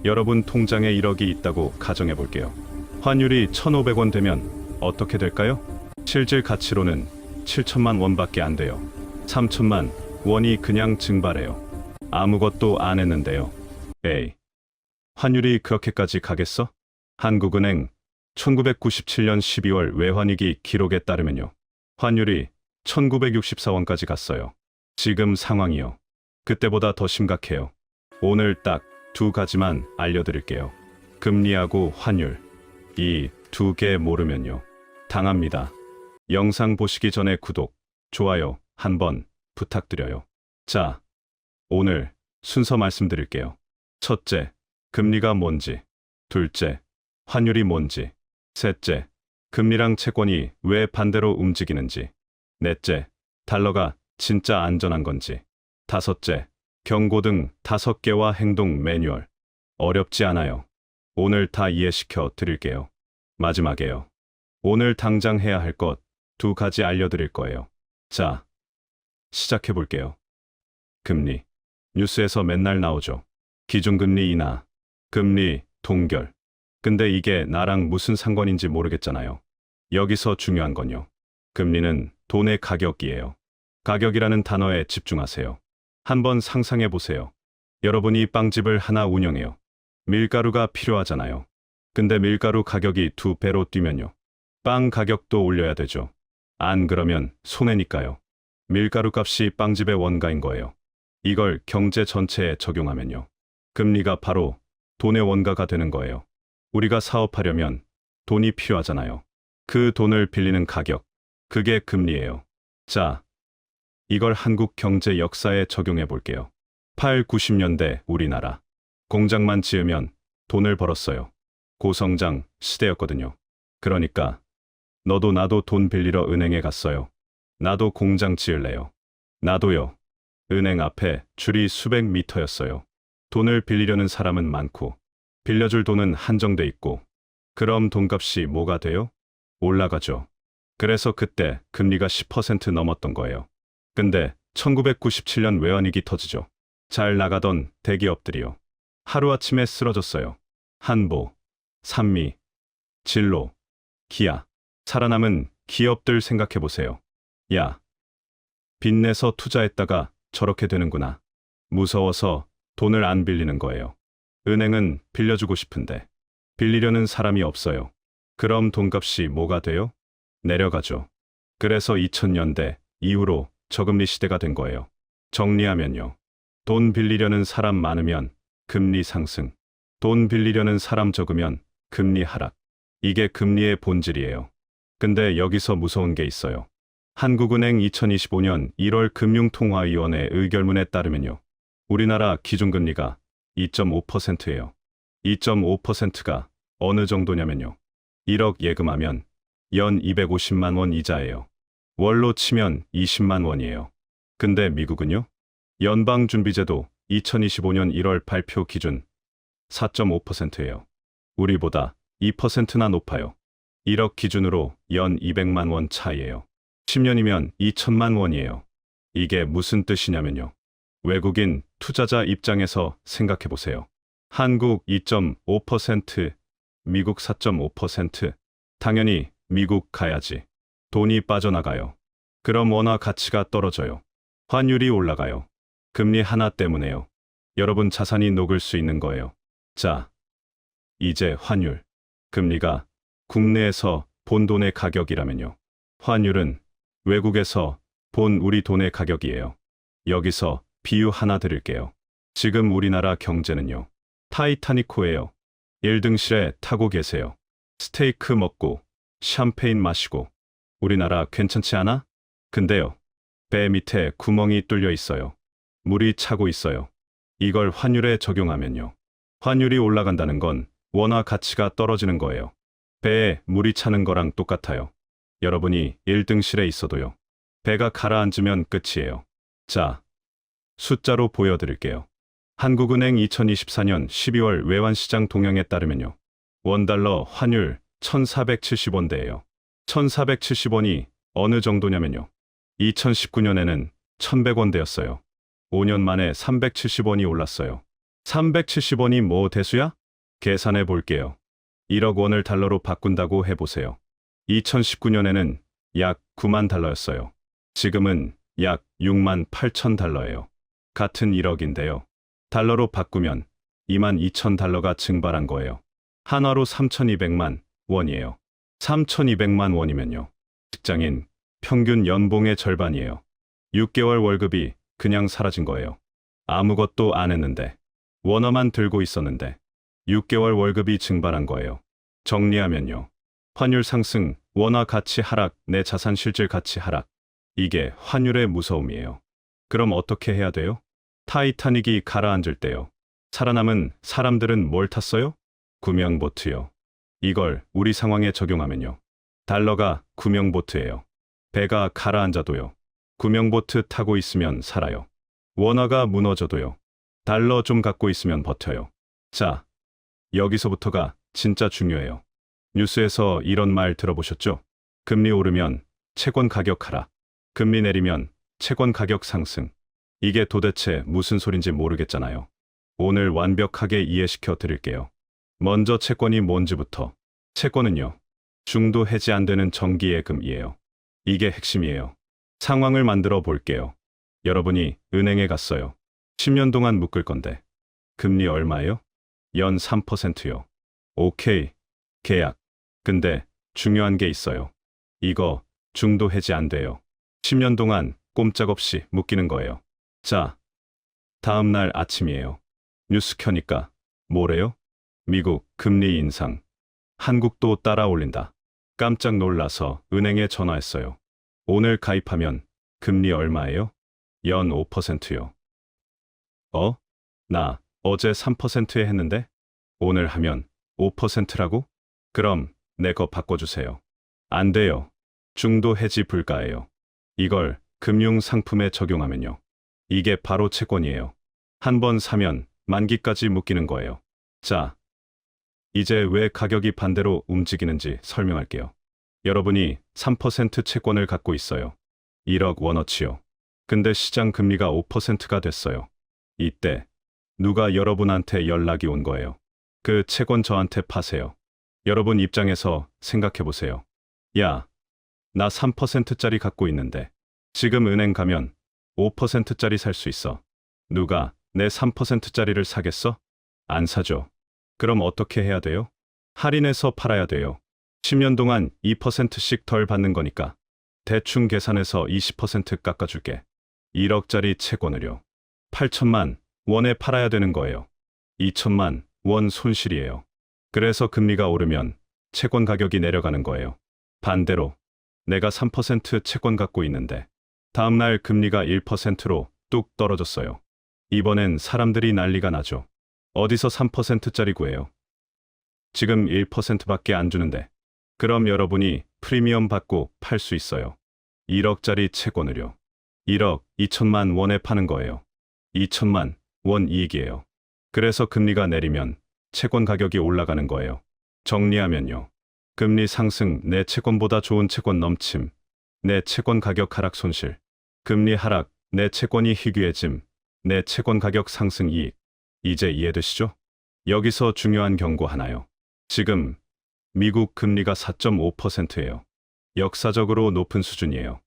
여러분 통장에 1억이 있다고 가정해 볼게요. 환율이 1,500원 되면 어떻게 될까요? 실질 가치로는 7천만 원밖에 안 돼요. 3천만 원이 그냥 증발해요. 아무것도 안 했는데요. 에이, 환율이 그렇게까지 가겠어? 한국은행 1997년 12월 외환위기 기록에 따르면요. 환율이 1964원까지 갔어요. 지금 상황이요. 그때보다 더 심각해요. 오늘 딱 두 가지만 알려드릴게요. 금리하고 환율. 이 두 개 모르면요. 당합니다. 영상 보시기 전에 구독, 좋아요 한번 부탁드려요. 자, 오늘 순서 말씀드릴게요. 첫째, 금리가 뭔지. 둘째, 환율이 뭔지. 셋째, 금리랑 채권이 왜 반대로 움직이는지. 넷째, 달러가 진짜 안전한 건지. 다섯째, 경고 등 5개와 행동 매뉴얼. 어렵지 않아요. 오늘 다 이해시켜 드릴게요. 마지막에요. 오늘 당장 해야 할 것 두 가지 알려드릴 거예요. 자, 시작해 볼게요. 금리. 뉴스에서 맨날 나오죠. 기준금리 인하, 금리 동결. 근데 이게 나랑 무슨 상관인지 모르겠잖아요. 여기서 중요한 건요. 금리는 돈의 가격이에요. 가격이라는 단어에 집중하세요. 한번 상상해 보세요. 여러분이 빵집을 하나 운영해요. 밀가루가 필요하잖아요. 근데 밀가루 가격이 2배로 뛰면요. 빵 가격도 올려야 되죠. 안 그러면 손해니까요. 밀가루 값이 빵집의 원가인 거예요. 이걸 경제 전체에 적용하면요. 금리가 바로 돈의 원가가 되는 거예요. 우리가 사업하려면 돈이 필요하잖아요. 그 돈을 빌리는 가격, 그게 금리예요. 자, 이걸 한국 경제 역사에 적용해 볼게요. 8, 90년대 우리나라. 공장만 지으면 돈을 벌었어요. 고성장 시대였거든요. 그러니까 너도 나도 돈 빌리러 은행에 갔어요. 나도 공장 지을래요. 나도요. 은행 앞에 줄이 수백 미터였어요. 돈을 빌리려는 사람은 많고 빌려줄 돈은 한정돼 있고, 그럼 돈값이 뭐가 돼요? 올라가죠. 그래서 그때 금리가 10% 넘었던 거예요. 근데 1997년 외환위기 터지죠. 잘 나가던 대기업들이요. 하루아침에 쓰러졌어요. 한보, 산미, 진로, 기아. 살아남은 기업들 생각해보세요. 야, 빚내서 투자했다가 저렇게 되는구나. 무서워서 돈을 안 빌리는 거예요. 은행은 빌려주고 싶은데 빌리려는 사람이 없어요. 그럼 돈값이 뭐가 돼요? 내려가죠. 그래서 2000년대 이후로 저금리 시대가 된 거예요. 정리하면요. 돈 빌리려는 사람 많으면 금리 상승, 돈 빌리려는 사람 적으면 금리 하락. 이게 금리의 본질이에요. 근데 여기서 무서운 게 있어요. 한국은행 2025년 1월 금융통화위원회 의결문에 따르면요. 우리나라 기준금리가 2.5%예요. 2.5%가 어느 정도냐면요. 1억 예금하면 연 250만 원 이자예요. 월로 치면 20만 원이에요. 근데 미국은요? 연방준비제도 2025년 1월 발표 기준 4.5%예요. 우리보다 2%나 높아요. 1억 기준으로 연 200만 원 차이예요. 10년이면 2천만 원이에요. 이게 무슨 뜻이냐면요. 외국인 투자자 입장에서 생각해 보세요. 한국 2.5%, 미국 4.5%. 당연히 미국 가야지. 돈이 빠져나가요. 그럼 원화 가치가 떨어져요. 환율이 올라가요. 금리 하나 때문에요. 여러분 자산이 녹을 수 있는 거예요. 자, 이제 환율. 금리가 국내에서 본 돈의 가격이라면요. 환율은 외국에서 본 우리 돈의 가격이에요. 여기서 비유 하나 드릴게요. 지금 우리나라 경제는요. 타이타닉호예요. 1등실에 타고 계세요. 스테이크 먹고 샴페인 마시고. 우리나라 괜찮지 않아? 근데요. 배 밑에 구멍이 뚫려 있어요. 물이 차고 있어요. 이걸 환율에 적용하면요. 환율이 올라간다는 건 원화 가치가 떨어지는 거예요. 배에 물이 차는 거랑 똑같아요. 여러분이 1등실에 있어도요. 배가 가라앉으면 끝이에요. 자, 숫자로 보여드릴게요. 한국은행 2024년 12월 외환시장 동향에 따르면요. 원달러 환율 1470원대예요. 1470원이 어느 정도냐면요. 2019년에는 1100원대였어요. 5년 만에 370원이 올랐어요. 370원이 뭐 대수야? 계산해 볼게요. 1억 원을 달러로 바꾼다고 해보세요. 2019년에는 약 9만 달러였어요. 지금은 약 6만 8천 달러예요. 같은 1억인데요. 달러로 바꾸면 2만 2천 달러가 증발한 거예요. 한화로 3,200만 원이에요. 3,200만 원이면요. 직장인 평균 연봉의 절반이에요. 6개월 월급이 그냥 사라진 거예요. 아무것도 안 했는데, 원화만 들고 있었는데, 6개월 월급이 증발한 거예요. 정리하면요. 환율 상승, 원화 가치 하락, 내 자산 실질 가치 하락. 이게 환율의 무서움이에요. 그럼 어떻게 해야 돼요? 타이타닉이 가라앉을 때요. 살아남은 사람들은 뭘 탔어요? 구명보트요. 이걸 우리 상황에 적용하면요. 달러가 구명보트예요. 배가 가라앉아도요. 구명보트 타고 있으면 살아요. 원화가 무너져도요. 달러 좀 갖고 있으면 버텨요. 자, 여기서부터가 진짜 중요해요. 뉴스에서 이런 말 들어보셨죠? 금리 오르면 채권 가격 하락, 금리 내리면 채권 가격 상승. 이게 도대체 무슨 소린지 모르겠잖아요. 오늘 완벽하게 이해시켜 드릴게요. 먼저 채권이 뭔지부터. 채권은요, 중도 해지 안 되는 정기예금이에요. 이게 핵심이에요. 상황을 만들어 볼게요. 여러분이 은행에 갔어요. 10년 동안 묶을 건데. 금리 얼마예요? 연 3%요. 오케이. 계약. 근데 중요한 게 있어요. 이거 중도 해지 안 돼요. 10년 동안 꼼짝없이 묶이는 거예요. 자, 다음 날 아침이에요. 뉴스 켜니까 뭐래요? 미국 금리 인상. 한국도 따라 올린다. 깜짝 놀라서 은행에 전화했어요. 오늘 가입하면 금리 얼마예요? 연 5%요. 나 어제 3%에 했는데 오늘 하면 5%라고? 그럼 내 거 바꿔주세요. 안 돼요. 중도 해지 불가해요. 이걸 금융 상품에 적용하면요. 이게 바로 채권이에요. 한 번 사면 만기까지 묶이는 거예요. 자, 이제 왜 가격이 반대로 움직이는지 설명할게요. 여러분이 3% 채권을 갖고 있어요. 1억 원어치요. 근데 시장 금리가 5%가 됐어요. 이때 누가 여러분한테 연락이 온 거예요. 그 채권 저한테 파세요. 여러분 입장에서 생각해 보세요. 야, 나 3%짜리 갖고 있는데 지금 은행 가면 5%짜리 살 수 있어. 누가 내 3%짜리를 사겠어? 안 사죠. 그럼 어떻게 해야 돼요? 할인해서 팔아야 돼요. 10년 동안 2%씩 덜 받는 거니까. 대충 계산해서 20% 깎아줄게. 1억짜리 채권을요. 8천만 원에 팔아야 되는 거예요. 2천만 원 손실이에요. 그래서 금리가 오르면 채권 가격이 내려가는 거예요. 반대로 내가 3% 채권 갖고 있는데 다음날 금리가 1%로 뚝 떨어졌어요. 이번엔 사람들이 난리가 나죠. 어디서 3%짜리 구해요? 지금 1%밖에 안 주는데. 그럼 여러분이 프리미엄 받고 팔 수 있어요. 1억짜리 채권을요. 1억 2천만 원에 파는 거예요. 2천만 원 이익이에요. 그래서 금리가 내리면 채권 가격이 올라가는 거예요. 정리하면요. 금리 상승, 내 채권보다 좋은 채권 넘침, 내 채권 가격 하락 손실. 금리 하락, 내 채권이 희귀해짐, 내 채권 가격 상승 이익. 이제 이해되시죠? 여기서 중요한 경고 하나요. 지금 미국 금리가 4.5%예요. 역사적으로 높은 수준이에요.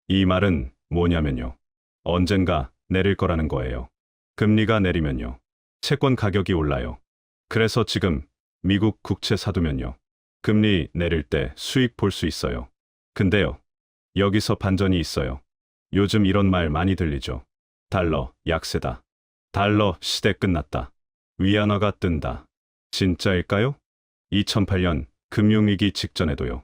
이 말은 뭐냐면요. 언젠가 내릴 거라는 거예요. 금리가 내리면요. 채권 가격이 올라요. 그래서 지금 미국 국채 사두면요. 금리 내릴 때 수익 볼 수 있어요. 근데요. 여기서 반전이 있어요. 요즘 이런 말 많이 들리죠. 달러 약세다. 달러 시대 끝났다. 위안화가 뜬다. 진짜일까요? 2008년 금융위기 직전에도요.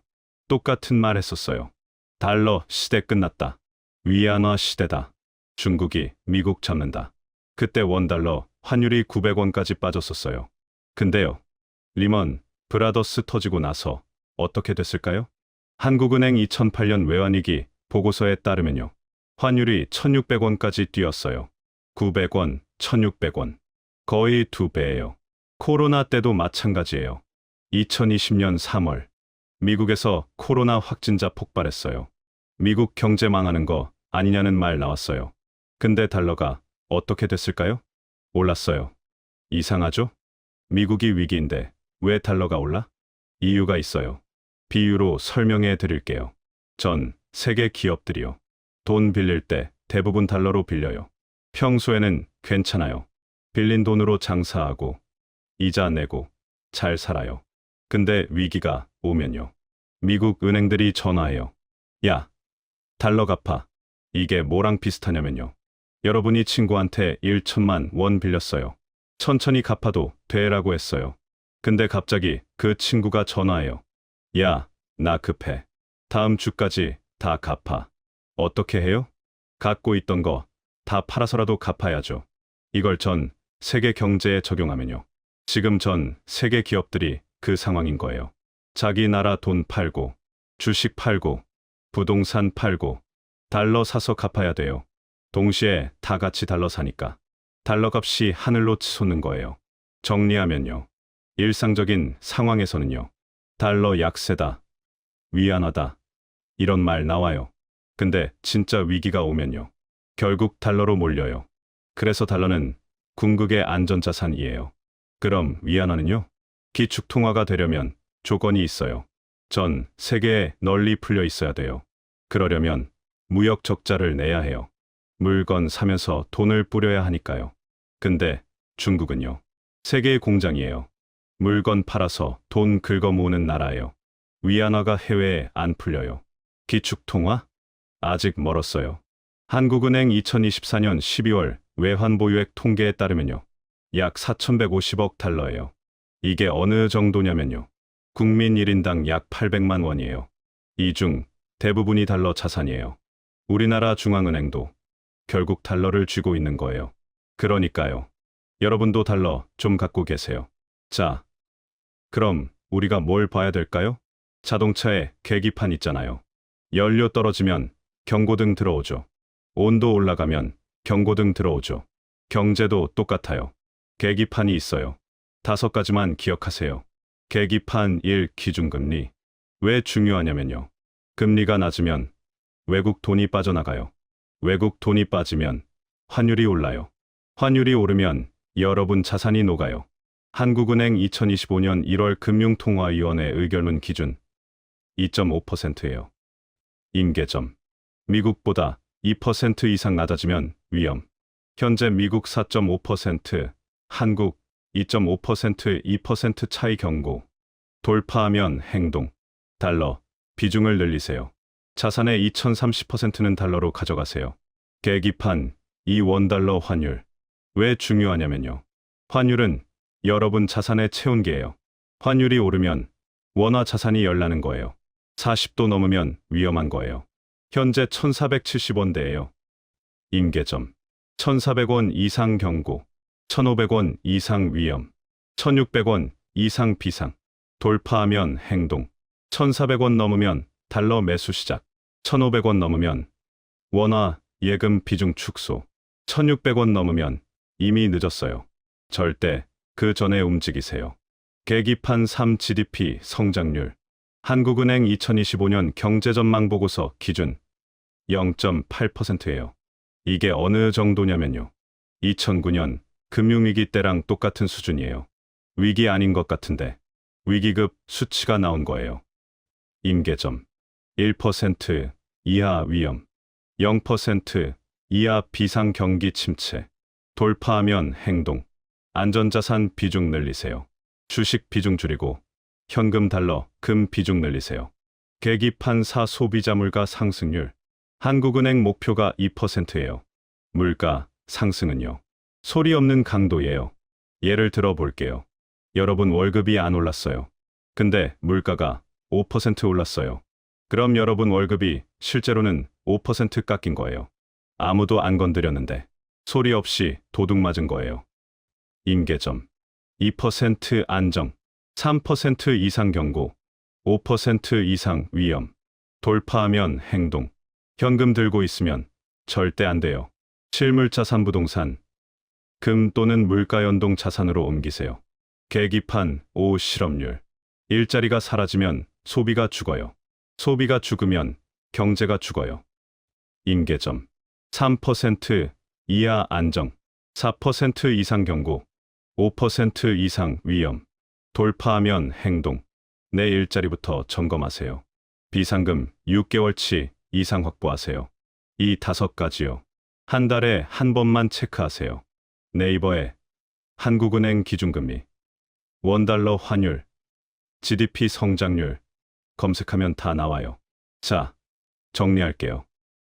똑같은 말 했었어요. 달러 시대 끝났다. 위안화 시대다. 중국이 미국 잡는다. 그때 원달러 환율이 900원까지 빠졌었어요. 근데요. 리먼 브라더스 터지고 나서 어떻게 됐을까요? 한국은행 2008년 외환위기 보고서에 따르면요. 환율이 1600원까지 뛰었어요. 900원, 1600원. 거의 2배예요. 코로나 때도 마찬가지예요. 2020년 3월. 미국에서 코로나 확진자 폭발했어요. 미국 경제 망하는 거 아니냐는 말 나왔어요. 근데 달러가 어떻게 됐을까요? 올랐어요. 이상하죠? 미국이 위기인데 왜 달러가 올라? 이유가 있어요. 비유로 설명해 드릴게요. 전 세계 기업들이요. 돈 빌릴 때 대부분 달러로 빌려요. 평소에는 괜찮아요. 빌린 돈으로 장사하고 이자 내고 잘 살아요. 근데 위기가 오면요. 미국 은행들이 전화해요. 야, 달러 갚아. 이게 뭐랑 비슷하냐면요. 여러분이 친구한테 1천만 원 빌렸어요. 천천히 갚아도 돼라고 했어요. 근데 갑자기 그 친구가 전화해요. 야, 나 급해. 다음 주까지 다 갚아. 어떻게 해요? 갖고 있던 거 다 팔아서라도 갚아야죠. 이걸 전 세계 경제에 적용하면요. 지금 전 세계 기업들이 그 상황인 거예요. 자기 나라 돈 팔고, 주식 팔고, 부동산 팔고, 달러 사서 갚아야 돼요. 동시에 다 같이 달러 사니까 달러 값이 하늘로 치솟는 거예요. 정리하면요. 일상적인 상황에서는요. 달러 약세다, 위안화다, 이런 말 나와요. 근데 진짜 위기가 오면요. 결국 달러로 몰려요. 그래서 달러는 궁극의 안전자산이에요. 그럼 위안화는요? 기축통화가 되려면 조건이 있어요. 전 세계에 널리 풀려 있어야 돼요. 그러려면 무역 적자를 내야 해요. 물건 사면서 돈을 뿌려야 하니까요. 근데 중국은요. 세계의 공장이에요. 물건 팔아서 돈 긁어 모으는 나라예요. 위안화가 해외에 안 풀려요. 기축통화? 아직 멀었어요. 한국은행 2024년 12월 외환보유액 통계에 따르면요. 약 4,150억 달러예요. 이게 어느 정도냐면요. 국민 1인당 약 800만 원이에요. 이 중 대부분이 달러 자산이에요. 우리나라 중앙은행도 결국 달러를 쥐고 있는 거예요. 그러니까요. 여러분도 달러 좀 갖고 계세요. 자, 그럼 우리가 뭘 봐야 될까요? 자동차에 계기판 있잖아요. 연료 떨어지면 경고등 들어오죠. 온도 올라가면 경고등 들어오죠. 경제도 똑같아요. 계기판이 있어요. 5가지만 기억하세요. 계기판 1. 기준금리. 왜 중요하냐면요. 금리가 낮으면 외국 돈이 빠져나가요. 외국 돈이 빠지면 환율이 올라요. 환율이 오르면 여러분 자산이 녹아요. 한국은행 2025년 1월 금융통화위원회 의결문 기준 2.5%예요. 임계점. 미국보다 2% 이상 낮아지면 위험. 현재 미국 4.5%, 한국 2.5%, 2% 차이 경고. 돌파하면 행동. 달러, 비중을 늘리세요. 자산의 2030%는 달러로 가져가세요. 계기판, 2원달러 환율. 왜 중요하냐면요. 환율은 여러분 자산의 체온계예요. 환율이 오르면 원화 자산이 열나는 거예요. 40도 넘으면 위험한 거예요. 현재 1,470원대예요. 임계점. 1,400원 이상 경고. 1,500원 이상 위험. 1,600원 이상 비상. 돌파하면 행동. 1,400원 넘으면 달러 매수 시작. 1,500원 넘으면 원화 예금 비중 축소. 1,600원 넘으면 이미 늦었어요. 절대 그 전에 움직이세요. 계기판 3 GDP 성장률. 한국은행 2025년 경제전망보고서 기준 0.8%예요. 이게 어느 정도냐면요. 2009년 금융위기 때랑 똑같은 수준이에요. 위기 아닌 것 같은데 위기급 수치가 나온 거예요. 임계점. 1% 이하 위험. 0% 이하 비상 경기 침체. 돌파하면 행동. 안전자산 비중 늘리세요. 주식 비중 줄이고 현금 달러 금 비중 늘리세요. 계기판 4 소비자 물가 상승률. 한국은행 목표가 2%예요. 물가 상승은요. 소리 없는 강도예요. 예를 들어 볼게요. 여러분 월급이 안 올랐어요. 근데 물가가 5% 올랐어요. 그럼 여러분 월급이 실제로는 5% 깎인 거예요. 아무도 안 건드렸는데 소리 없이 도둑 맞은 거예요. 임계점. 2% 안정. 3% 이상 경고. 5% 이상 위험. 돌파하면 행동. 현금 들고 있으면 절대 안 돼요. 실물자산 부동산. 금 또는 물가연동 자산으로 옮기세요. 계기판 5 실업률. 일자리가 사라지면 소비가 죽어요. 소비가 죽으면 경제가 죽어요. 임계점. 3% 이하 안정. 4% 이상 경고. 5% 이상 위험. 돌파하면 행동. 내 일자리부터 점검하세요. 비상금 6개월치 이상 확보하세요. 이 5가지요. 한 달에 한 번만 체크하세요. 네이버에 한국은행 기준금리, 원달러 환율, GDP 성장률 검색하면 다 나와요. 자, 정리할게요.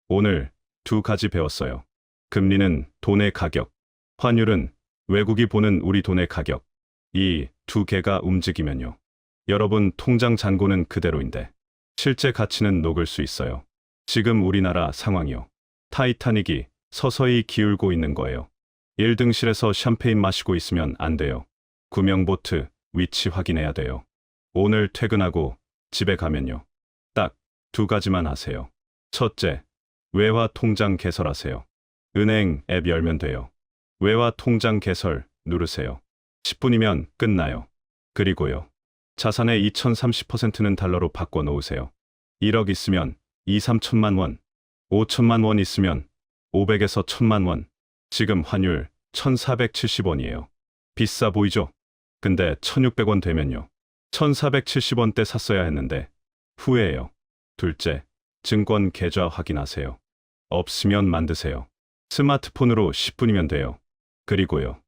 오늘 2가지 배웠어요. 금리는 돈의 가격, 환율은 외국이 보는 우리 돈의 가격. 이 2개가 움직이면요. 여러분 통장 잔고는 그대로인데 실제 가치는 녹을 수 있어요. 지금 우리나라 상황이요. 타이타닉이 서서히 기울고 있는 거예요. 1등실에서 샴페인 마시고 있으면 안 돼요. 구명보트 위치 확인해야 돼요. 오늘 퇴근하고 집에 가면요. 딱 2가지만 하세요. 첫째, 외화 통장 개설하세요. 은행 앱 열면 돼요. 외화 통장 개설 누르세요. 10분이면 끝나요. 그리고요. 자산의 2030%는 달러로 바꿔 놓으세요. 1억 있으면 2, 3천만 원, 5천만 원 있으면 500에서 1000만 원. 지금 환율 1470원이에요. 비싸 보이죠? 근데 1600원 되면요. 1470원대 샀어야 했는데 후회해요. 둘째, 증권 계좌 확인하세요. 없으면 만드세요. 스마트폰으로 10분이면 돼요. 그리고요.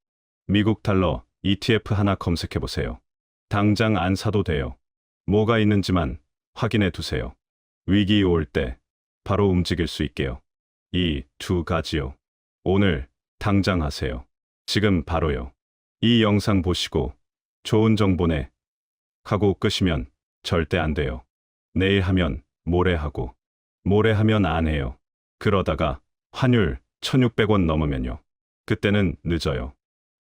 미국 달러 ETF 하나 검색해 보세요. 당장 안 사도 돼요. 뭐가 있는지만 확인해 두세요. 위기 올 때 바로 움직일 수 있게요. 이 2가지요. 오늘 당장 하세요. 지금 바로요. 이 영상 보시고 좋은 정보네 하고 끄시면 절대 안 돼요. 내일 하면 모레 하고 모레 하면 안 해요. 그러다가 환율 1600원 넘으면요. 그때는 늦어요.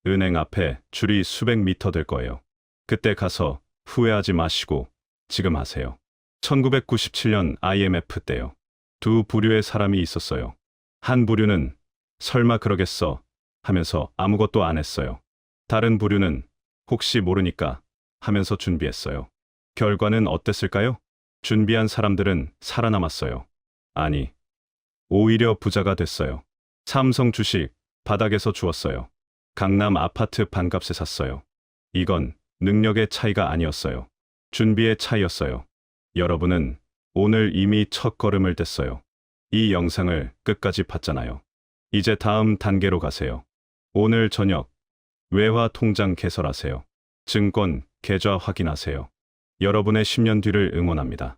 은행 앞에 줄이 수백 미터 될 거예요. 그때 가서 후회하지 마시고 지금 하세요. 1997년 IMF 때요. 2 부류의 사람이 있었어요. 한 부류는 설마 그러겠어 하면서 아무것도 안 했어요. 다른 부류는 혹시 모르니까 하면서 준비했어요. 결과는 어땠을까요? 준비한 사람들은 살아남았어요. 아니, 오히려 부자가 됐어요. 삼성 주식 바닥에서 주웠어요. 강남 아파트 반값에 샀어요. 이건 능력의 차이가 아니었어요. 준비의 차이였어요. 여러분은 오늘 이미 첫 걸음을 뗐어요. 이 영상을 끝까지 봤잖아요. 이제 다음 단계로 가세요. 오늘 저녁 외화 통장 개설하세요. 증권 계좌 확인하세요. 여러분의 10년 뒤를 응원합니다.